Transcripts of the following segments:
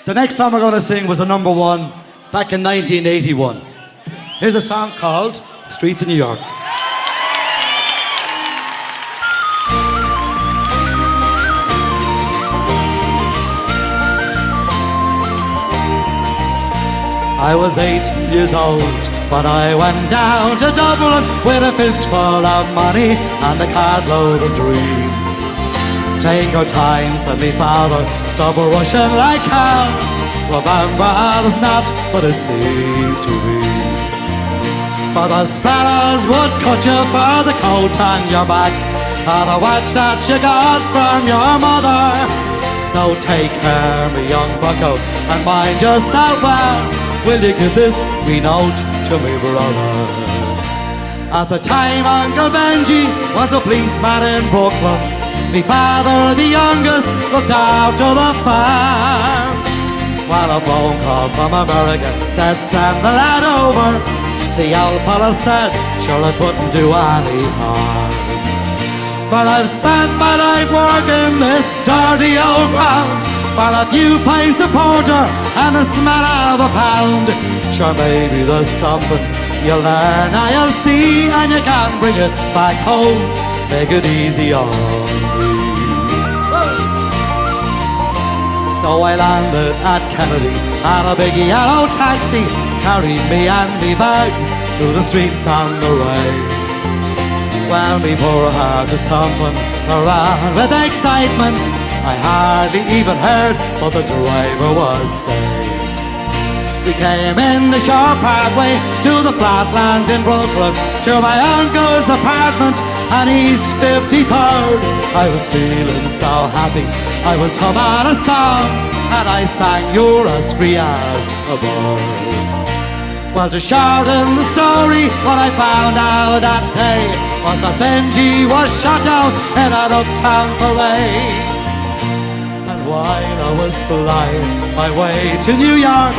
The next song we're going to sing was a number one back in 1981. Here's a song called Streets of New York. I was 8 years old when I went down to Dublin with a fistful of money and a cartload of dreams. Take your time, said me father, stop rushing like hell. Remember, it's not what it seems to be. For those fellas would cut you for the coat on your back or the watch that you got from your mother. So take care, me young bucko, and mind yourself well. Will you give this wee note to me brother? At the time Uncle Benji was a policeman in Brooklyn. Me father, the youngest, looked after the farm. While a phone call from America said send the lad over, the old fella said sure it wouldn't do any harm. But I've spent my life working this dirty old ground for a few pints of porter and the smell of a pound. Sure, maybe there's something you'll learn, I'll see, and you can bring it back home. Make it easy on me. So I landed at Kennedy and a big yellow taxi carried me and me bags through the streets on the way. Well, me poor heart was thumping around with excitement. I hardly even heard what the driver was saying. We came in the Shore Parkway to the flatlands in Brooklyn, to my uncle's apartment on East 53rd. I was feeling so happy, I was humming a song, and I sang "You're as free as a bird." Well, to shorten the story, what I found out that day was that Benji was shot down in an uptown parade. While I was flying my way to New York,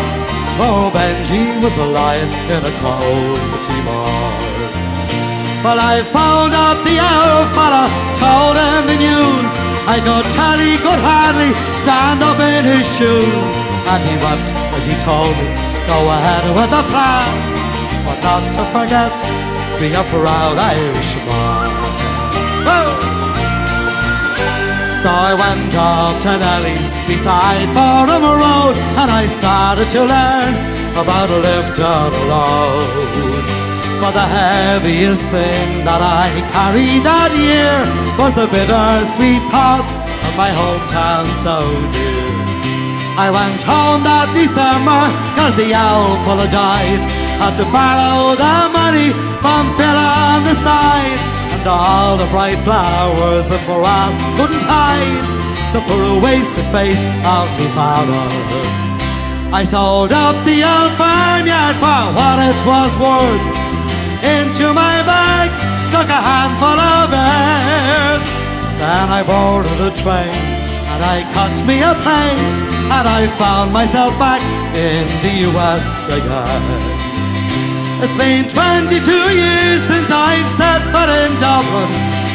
poor Benji was lying in a cold city morgue. Well, I phoned up the old fella, told him the news. I could tell he could hardly stand up in his shoes. And he wept as he told me, go ahead with the plan, but not to forget, be a proud Irishman. Whoa! So I went up to Nelly's beside Forum Road, and I started to learn about a lift on the road. But the heaviest thing that I carried that year was the bittersweet thoughts of my hometown so dear. I went home that December, cause the owl fella died. Had to borrow the money from Phil on the side, and all the bright flowers and grass couldn't hide the poor wasted face of me father. I sold up the old farmyard for what it was worth. Into my bag stuck a handful of earth. Then I boarded a train and I cut me a plane, and I found myself back in the US again. It's been 22 years since I've set foot in Dublin.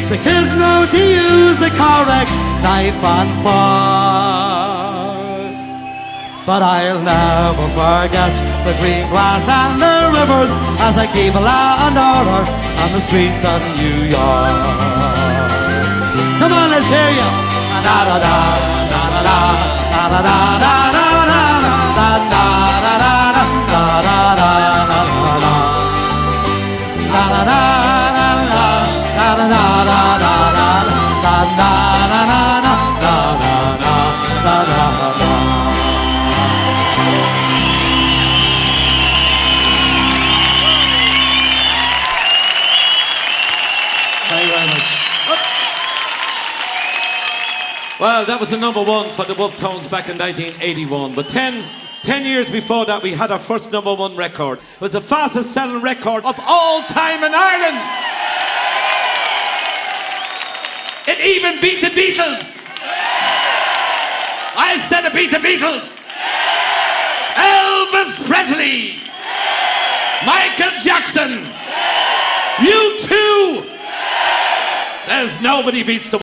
The kids know to use the correct knife and fork. But I'll never forget the green grass and the rivers as I keep law and order on the streets of New York. Come on, let's hear you. Da da da da da da da da da da da da da da da. Thank you very much. Well, that was the number one for the Wolf Tones back in 1981. But 10 years before that, we had our first number one record. It was the fastest selling record of all time in Ireland. It even beat the Beatles. I said it beat the Beatles. Elvis Presley. Michael Jackson. U2. There's nobody beats the